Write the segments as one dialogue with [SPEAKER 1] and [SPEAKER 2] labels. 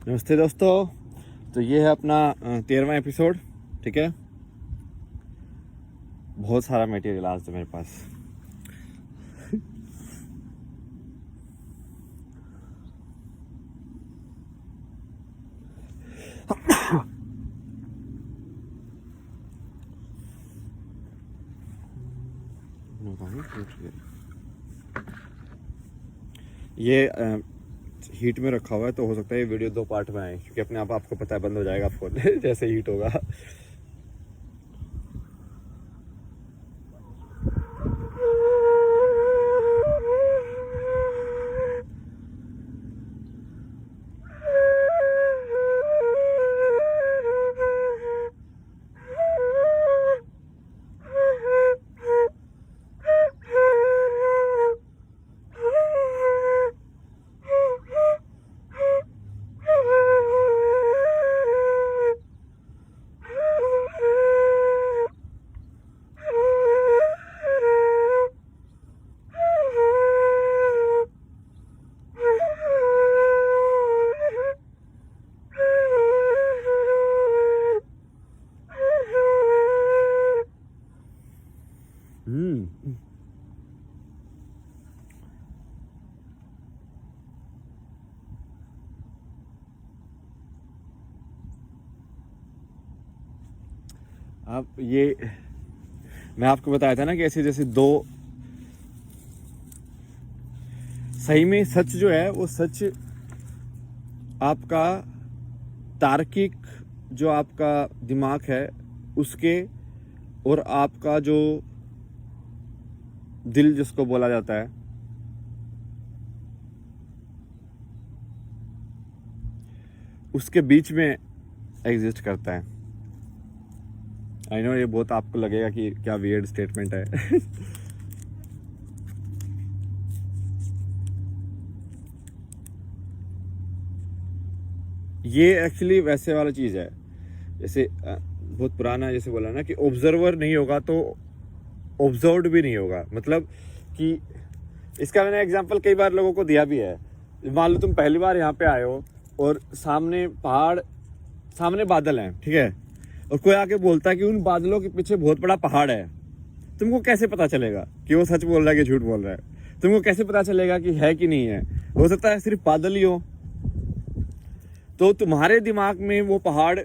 [SPEAKER 1] नमस्ते दोस्तों। तो ये है अपना 13वां एपिसोड। ठीक है, बहुत सारा मटेरियल आज तो मेरे पास। ये हीट में रखा हुआ है तो हो सकता है ये वीडियो 2 पार्ट में आए, क्योंकि अपने आप आपको पता है बंद हो जाएगा फोन जैसे हीट होगा। अब ये मैं आपको बताया था ना कि ऐसे जैसे दो, सही में सच जो है वो सच आपका तार्किक जो आपका दिमाग है उसके, और आपका जो दिल जिसको बोला जाता है, उसके बीच में एग्जिस्ट करता है। आई नो ये बहुत आपको लगेगा कि क्या वियर्ड स्टेटमेंट है ये एक्चुअली वैसे वाला चीज है जैसे बहुत पुराना जैसे बोला ना कि ऑब्जर्वर नहीं होगा तो ऑब्जर्व्ड भी नहीं होगा। मतलब कि इसका मैंने एग्जांपल कई बार लोगों को दिया भी है। मान लो तुम पहली बार यहाँ पे आए हो और सामने पहाड़, सामने बादल हैं, ठीक है, और कोई आके बोलता है कि उन बादलों के पीछे बहुत बड़ा पहाड़ है। तुमको कैसे पता चलेगा कि वो सच बोल रहा है कि झूठ बोल रहा है? तुमको कैसे पता चलेगा कि है कि नहीं है? हो सकता है सिर्फ बादल ही हो। तो तुम्हारे दिमाग में वो पहाड़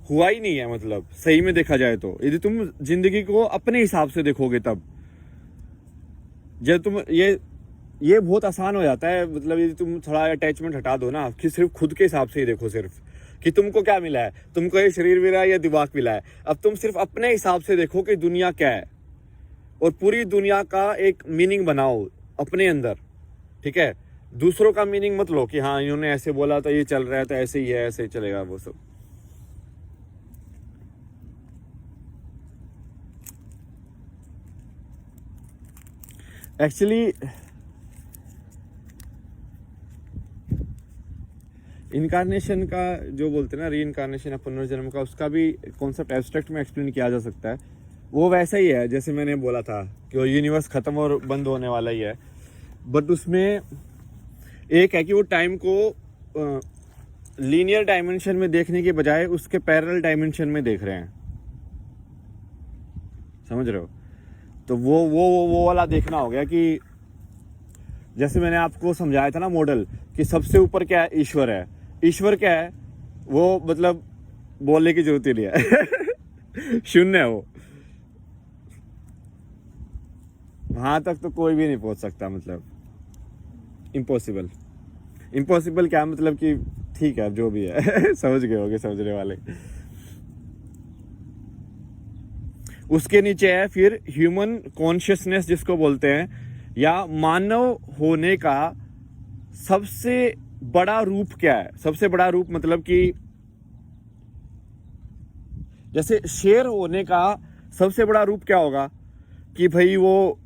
[SPEAKER 1] हुआ ही नहीं है। मतलब सही में देखा जाए तो यदि तुम जिंदगी को अपने हिसाब से देखोगे तब जब तुम ये बहुत आसान हो जाता है। मतलब यदि तुम थोड़ा अटैचमेंट हटा दो ना कि सिर्फ खुद के हिसाब से ही देखो, सिर्फ कि तुमको क्या मिला है, तुमको ये शरीर मिला है या दिमाग मिला है। अब तुम सिर्फ अपने हिसाब से देखो कि दुनिया क्या है, और पूरी दुनिया का एक मीनिंग बनाओ अपने अंदर। ठीक है, दूसरों का मीनिंग मत लो कि हाँ इन्होंने ऐसे बोला तो ये चल रहा है तो ऐसे ही है, ऐसे ही चलेगा, वो सब। एक्चुअली इनकारनेशन का जो बोलते हैं ना, री इनकारनेशन या पुनर्जन्म का, उसका भी कॉन्सेप्ट एब्स्ट्रैक्ट में एक्सप्लेन किया जा सकता है। वो वैसा ही है जैसे मैंने बोला था कि वो यूनिवर्स खत्म और बंद होने वाला ही है। बट उसमें एक है कि वो टाइम को लीनियर डायमेंशन में देखने के बजाय उसके पैरेलल डायमेंशन में देख रहे हैं। समझ रहे हो? तो वो वाला देखना हो गया कि जैसे मैंने आपको समझाया था ना मॉडल, कि सबसे ऊपर क्या है? ईश्वर है। ईश्वर क्या है? वो मतलब बोलने की जरूरत ही नहीं है शून्य है वो। वहां तक तो कोई भी नहीं पहुंच सकता। मतलब इम्पॉसिबल। इम्पॉसिबल क्या मतलब कि ठीक है, अब जो भी है समझ गए होगे समझने वाले। उसके नीचे है फिर ह्यूमन कॉन्शियसनेस जिसको बोलते हैं, या मानव होने का सबसे बड़ा रूप क्या है? सबसे बड़ा रूप मतलब कि जैसे शेर होने का सबसे बड़ा रूप क्या होगा? कि भाई वो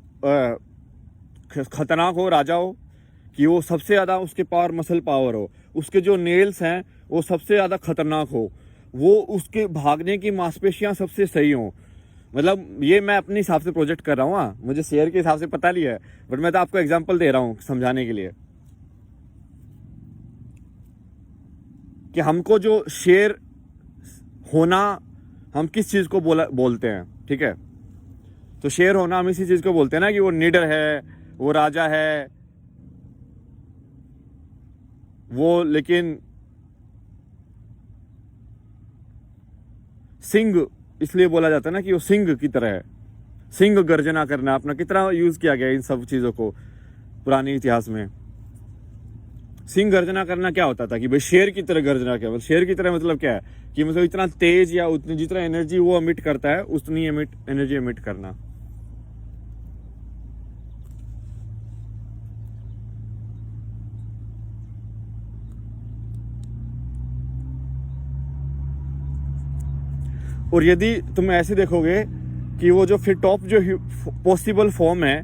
[SPEAKER 1] खतरनाक हो, राजा हो, कि वो सबसे ज्यादा उसके पावर मसल पावर हो, उसके जो नेल्स हैं वो सबसे ज्यादा खतरनाक हो, वो उसके भागने की मांसपेशियां सबसे सही हो। मतलब ये मैं अपने हिसाब से प्रोजेक्ट कर रहा हूँ। हाँ, मुझे शेयर के हिसाब से पता नहीं है, बट मैं तो आपको एग्जांपल दे रहा हूँ समझाने के लिए। कि हमको जो शेर होना, हम किस चीज़ को बोलते हैं, ठीक है। तो शेर होना हम इसी चीज़ को बोलते हैं ना कि वो निडर है, वो राजा है, वो लेकिन सिंह इसलिए बोला जाता है ना कि वो सिंह की तरह है। सिंह गर्जना करना अपना कितना यूज किया गया इन सब चीजों को पुराने इतिहास में। सिंह गर्जना करना क्या होता था कि भाई शेर की तरह गर्जना, क्या मतलब शेर की तरह मतलब क्या है कि मतलब इतना तेज या उतनी जितना एनर्जी वो एमिट करता है उतनी एनर्जी एमिट करना। और यदि तुम ऐसे देखोगे कि वो जो फिर टॉप जो पॉसिबल फॉर्म है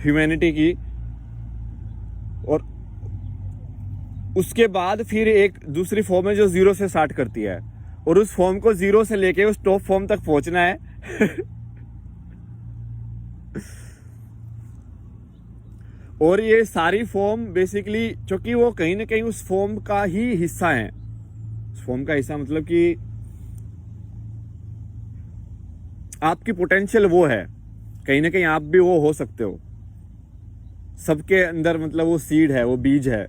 [SPEAKER 1] ह्यूमैनिटी की, और उसके बाद फिर एक दूसरी फॉर्म है जो जीरो से स्टार्ट करती है, और उस फॉर्म को जीरो से लेके उस टॉप फॉर्म तक पहुंचना है। और ये सारी फॉर्म बेसिकली क्योंकि वो कहीं ना कहीं उस फॉर्म का ही हिस्सा है। उस फॉर्म का हिस्सा मतलब कि आपकी पोटेंशियल वो है, कहीं ना कहीं आप भी वो हो सकते हो। सबके अंदर मतलब वो सीड है, वो बीज है,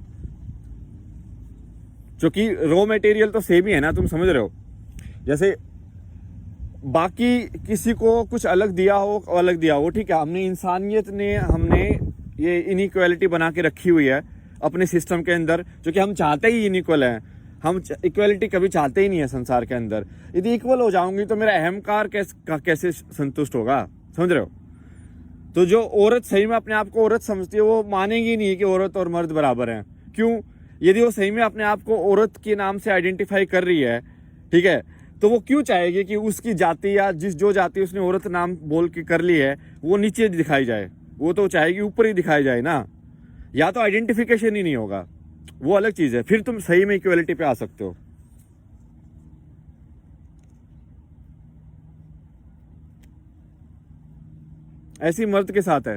[SPEAKER 1] क्योंकि रॉ मटेरियल तो सेम ही है ना, तुम समझ रहे हो। जैसे बाकी किसी को कुछ अलग दिया हो, अलग दिया हो, ठीक है, हमने इंसानियत ने हमने ये इनइक्वालिटी बना के रखी हुई है अपने सिस्टम के अंदर, जो कि हम चाहते ही इनइक्वल हैं। हम इक्वलिटी कभी चाहते ही नहीं है संसार के अंदर। यदि इक्वल हो जाऊंगी तो मेरा अहंकार कैसे संतुष्ट होगा, समझ रहे हो। तो जो औरत सही में अपने आप को औरत समझती है वो मानेगी नहीं कि औरत और मर्द बराबर हैं। क्यों? यदि वो सही में अपने आप को औरत के नाम से आइडेंटिफाई कर रही है, ठीक है, तो वो क्यों चाहेगी कि उसकी जाति या जो जाति उसने औरत नाम बोल के कर ली है वो नीचे दिखाई जाए। वो तो चाहेगी ऊपर ही दिखाई जाए ना। या तो आइडेंटिफिकेशन ही नहीं होगा, वो अलग चीज है, फिर तुम सही में इक्वलिटी पे आ सकते हो। ऐसी मर्द के साथ है।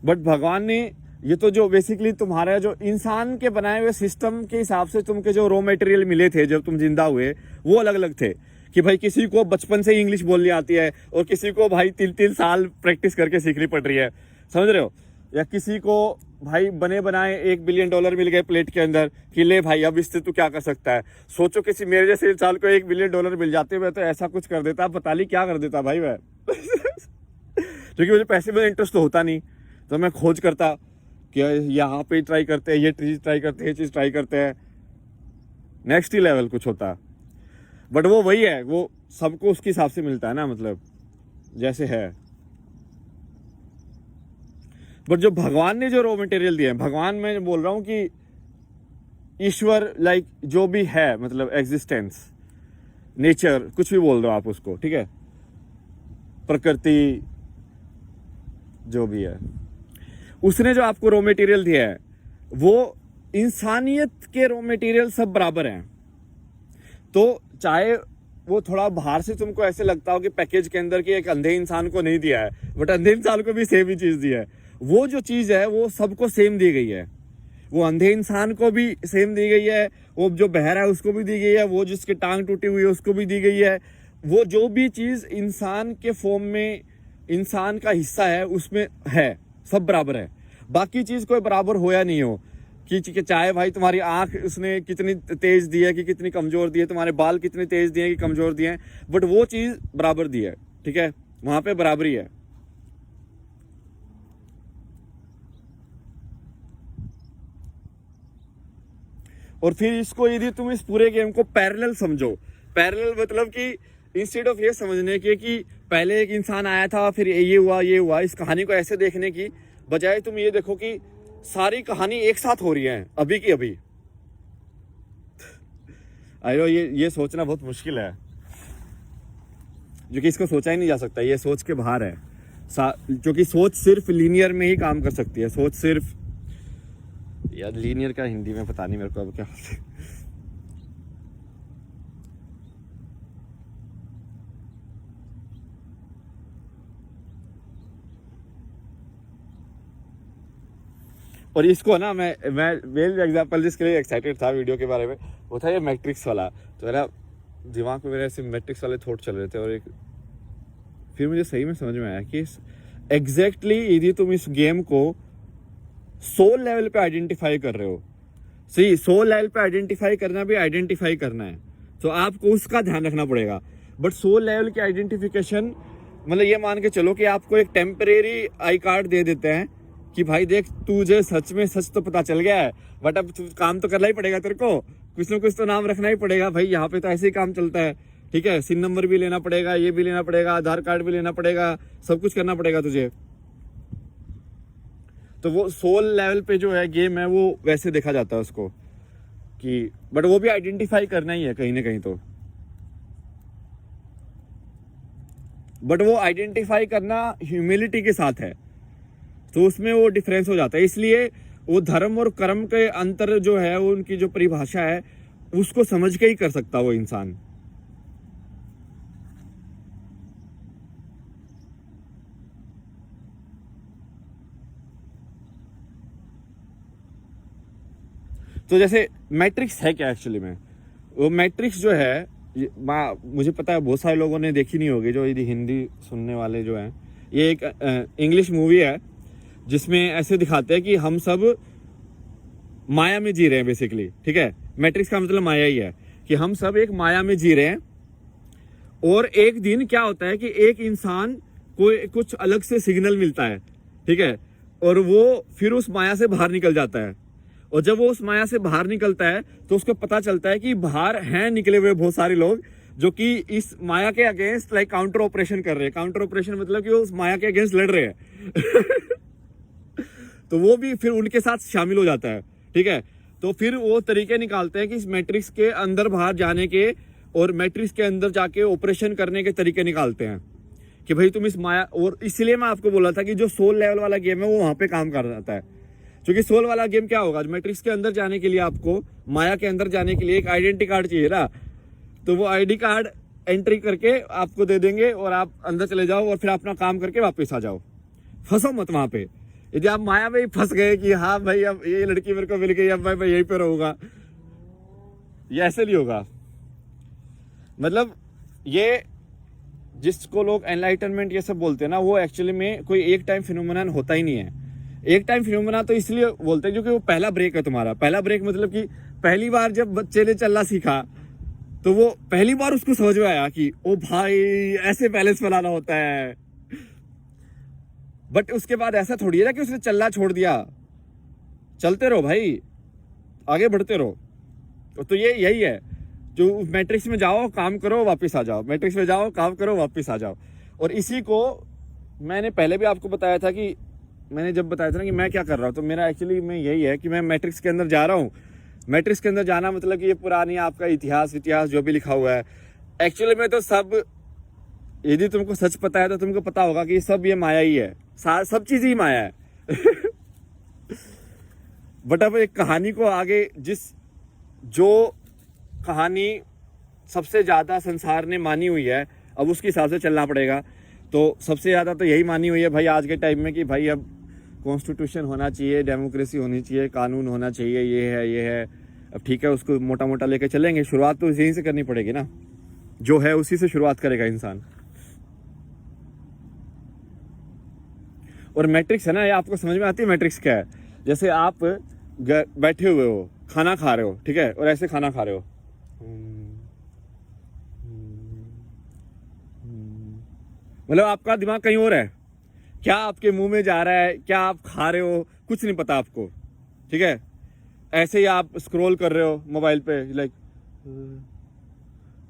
[SPEAKER 1] बट भगवान ने ये तो जो बेसिकली तुम्हारा जो इंसान के बनाए हुए सिस्टम के हिसाब से तुमके जो रॉ मटेरियल मिले थे जब तुम जिंदा हुए, वो अलग अलग थे। कि भाई किसी को बचपन से ही इंग्लिश बोलनी आती है और किसी को भाई 3-3 साल प्रैक्टिस करके सीखनी पड़ रही है, समझ रहे हो। या किसी को भाई बने बनाए $1 बिलियन मिल गए प्लेट के अंदर कि ले भाई अब इससे तू क्या कर सकता है। सोचो किसी मेरे जैसे इंसान को $1 बिलियन मिल जाते, मैं तो ऐसा कुछ कर देता, पता नहीं क्या कर देता भाई मैं। क्योंकि मुझे पैसे में इंटरेस्ट तो होता नहीं, तो मैं खोज करता कि यहाँ पे ट्राई करते हैं, ये चीज ट्राई करते हैं, ये चीज ट्राई करते हैं, नेक्स्ट ही लेवल कुछ होता। बट वो वही है, वो सबको उसके हिसाब से मिलता है ना, मतलब जैसे है। बट जो भगवान ने जो रॉ मटेरियल दिया है, भगवान मैं बोल रहा हूं कि ईश्वर लाइक जो भी है, मतलब एग्जिस्टेंस, नेचर, कुछ भी बोल दो आप उसको, ठीक है, प्रकृति जो भी है, उसने जो आपको रॉ मटेरियल दिया है वो इंसानियत के रॉ मटेरियल सब बराबर हैं। तो चाहे वो थोड़ा बाहर से तुमको ऐसे लगता हो कि पैकेज के अंदर कि एक अंधे इंसान को नहीं दिया है, बट अंधे इंसान को भी सेम ही चीज दिया है। वो जो चीज है वो सबको सेम दी गई है। वो अंधे इंसान को भी सेम दी गई है, वो जो बहरा है उसको भी दी गई है, वो जिसकी टांग टूटी हुई है उसको भी दी गई है। वो जो भी चीज इंसान के फॉर्म में इंसान का हिस्सा है उसमें है, सब बराबर है। बाकी चीज कोई बराबर हो या नहीं हो, कि चाहे भाई तुम्हारी आंख उसने कितनी तेज दी है कि कितनी कमजोर दी है, तुम्हारे बाल कितने तेज दिए कि कमजोर दिए हैं, बट वो चीज बराबर दी है, ठीक है, वहां पे बराबरी है। और फिर इसको यदि तुम इस पूरे गेम को पैरेलल समझो, पैरेलल मतलब कि इंस्टेड ऑफ ये समझने के कि पहले एक इंसान आया था फिर ये हुआ ये हुआ, इस कहानी को ऐसे देखने की बजाय तुम ये देखो कि सारी कहानी एक साथ हो रही है अभी की अभी। आई नो ये सोचना बहुत मुश्किल है, जो कि इसको सोचा ही नहीं जा सकता, ये सोच के बाहर है। क्योंकि सोच सिर्फ लीनियर में ही काम कर सकती है। सोच सिर्फ, यार लीनियर का हिंदी में पता नहीं मेरे को अब क्या। और इसको ना मैं मेन एग्जांपल जिसके लिए एक्साइटेड था वीडियो के बारे में वो था ये मैट्रिक्स वाला। तो मेरा दिमाग में मेरे ऐसे मैट्रिक्स वाले थॉट चल रहे थे और फिर मुझे सही में समझ में आया कि एग्जैक्टली यदि तुम इस गेम को सोल लेवल पे आइडेंटिफाई कर रहे हो, सही सोल लेवल पे आइडेंटिफाई करना भी आइडेंटिफाई करना है, तो आपको उसका ध्यान रखना पड़ेगा। बट सोल लेवल की आइडेंटिफिकेशन मतलब ये मान के चलो कि आपको एक टेम्परेरी आई कार्ड दे देते हैं कि भाई देख तुझे सच में सच तो पता चल गया है, बट अब काम तो करना ही पड़ेगा, तेरे को कुछ ना कुछ तो नाम रखना ही पड़ेगा भाई, यहाँ पे तो ऐसे ही काम चलता है, ठीक है, सिन नंबर भी लेना पड़ेगा, ये भी लेना पड़ेगा, आधार कार्ड भी लेना पड़ेगा, सब कुछ करना पड़ेगा तुझे। तो वो सोल लेवल पे जो है गेम है वो वैसे देखा जाता है उसको कि, बट वो भी आइडेंटिफाई करना ही है कहीं ना कहीं तो, बट वो आइडेंटिफाई करना ह्यूमिलिटी के साथ है, तो उसमें वो डिफरेंस हो जाता है। इसलिए वो धर्म और कर्म के अंतर जो है वो उनकी जो परिभाषा है उसको समझ के ही कर सकता वो इंसान। तो जैसे मैट्रिक्स है क्या एक्चुअली में, वो मैट्रिक्स जो है मुझे पता है बहुत सारे लोगों ने देखी नहीं होगी, जो यदि हिंदी सुनने वाले जो हैं, ये एक इंग्लिश मूवी है जिसमें ऐसे दिखाते हैं कि हम सब माया में जी रहे हैं बेसिकली, ठीक है। मैट्रिक्स का मतलब माया ही है कि हम सब एक माया में जी रहे हैं, और एक दिन क्या होता है कि एक इंसान को कुछ अलग से सिग्नल मिलता है, ठीक है, और वो फिर उस माया से बाहर निकल जाता है, और जब वो उस माया से बाहर निकलता है तो उसको पता चलता है कि बाहर हैं निकले हुए बहुत सारे लोग जो कि इस माया के अगेंस्ट लाइक काउंटर ऑपरेशन कर रहे हैं। काउंटर ऑपरेशन मतलब कि वो उस माया के अगेंस्ट लड़ रहे हैं तो वो भी फिर उनके साथ शामिल हो जाता है, ठीक है। तो फिर वो तरीके निकालते हैं कि इस मैट्रिक्स के अंदर बाहर जाने के और मैट्रिक्स के अंदर जाके ऑपरेशन करने के तरीके निकालते हैं कि भाई तुम इस माया, और इसलिए मैं आपको बोला था कि जो सोल लेवल वाला गेम है वो वहां पे काम कर जाता है, क्योंकि सोल वाला गेम क्या होगा, मैट्रिक्स के अंदर जाने के लिए आपको, माया के अंदर जाने के लिए एक आइडेंटिटी कार्ड चाहिए ना, तो वो आईडी कार्ड एंट्री करके आपको दे देंगे और आप अंदर चले जाओ और फिर अपना काम करके वापस आ जाओ। फंसो मत वहां पे। यदि आप माया में ही फंस गए कि हाँ भाई अब ये लड़की मेरे को मिल गई, अब भाई मैं यहीं पे रहूंगा, ये ऐसे नहीं होगा। मतलब ये जिसको लोग एनलाइटनमेंट ये सब बोलते हैं ना, वो एक्चुअली में कोई एक टाइम फिनोमेनन होता ही नहीं है। एक टाइम फिनोमेना तो इसलिए बोलते हैं क्योंकि वो पहला ब्रेक है तुम्हारा। पहला ब्रेक मतलब कि पहली बार जब बच्चे ने चलना सीखा तो वो पहली बार उसको समझ में आया कि ओ भाई ऐसे बैलेंस बनाना होता है। बट उसके बाद ऐसा थोड़ी है ना कि उसने चलना छोड़ दिया, चलते रहो भाई, आगे बढ़ते रहो। तो ये यही है, जो मैट्रिक्स में जाओ काम करो वापस आ जाओ, मैट्रिक्स में जाओ काम करो वापस आ जाओ। और इसी को मैंने पहले भी आपको बताया था कि मैंने जब बताया था ना कि मैं क्या कर रहा हूँ, तो मेरा एक्चुअली में यही है कि मैं मैट्रिक्स के अंदर जा रहा हूँ। मैट्रिक्स के अंदर जाना मतलब कि ये पुरानी आपका इतिहास जो भी लिखा हुआ है, एक्चुअली में तो सब, यदि तुमको सच पता है तो तुमको पता होगा कि सब ये माया ही है, सब चीज ही माया है बट अब एक कहानी को आगे जो कहानी सबसे ज्यादा संसार ने मानी हुई है, अब उसके हिसाब से चलना पड़ेगा। तो सबसे ज्यादा तो यही मानी हुई है भाई आज के टाइम में कि भाई अब कॉन्स्टिट्यूशन होना चाहिए, डेमोक्रेसी होनी चाहिए, कानून होना चाहिए, ये है। अब ठीक है, उसको मोटा मोटा लेके चलेंगे, शुरुआत तो यहीं से करनी पड़ेगी ना, जो है उसी से शुरुआत करेगा इंसान। और मैट्रिक्स है ना, ये आपको समझ में आती है मैट्रिक्स क्या है। जैसे आप बैठे हुए हो, खाना खा रहे हो, ठीक है, और ऐसे खाना खा रहे हो, मतलब आपका दिमाग कहीं और है, क्या आपके मुंह में जा रहा है, क्या आप खा रहे हो, कुछ नहीं पता आपको, ठीक है। ऐसे ही आप स्क्रॉल कर रहे हो मोबाइल पे, लाइक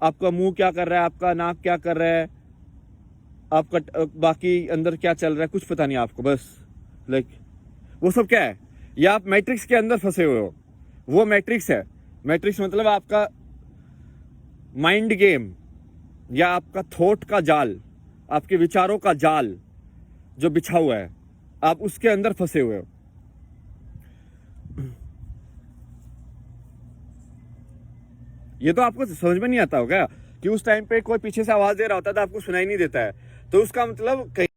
[SPEAKER 1] आपका मुंह क्या कर रहा है, आपका नाक क्या कर रहा है, आपका बाकी अंदर क्या चल रहा है, कुछ पता नहीं आपको, बस लाइक वो सब क्या है, या आप मैट्रिक्स के अंदर फंसे हुए हो, वो मैट्रिक्स है। मैट्रिक्स मतलब आपका माइंड गेम या आपका थॉट का जाल, आपके विचारों का जाल जो बिछा हुआ है, आप उसके अंदर फंसे हुए हो। ये तो आपको समझ में नहीं आता होगा कि उस टाइम पे कोई पीछे से आवाज दे रहा होता था, आपको सुनाई नहीं देता है, तो उसका मतलब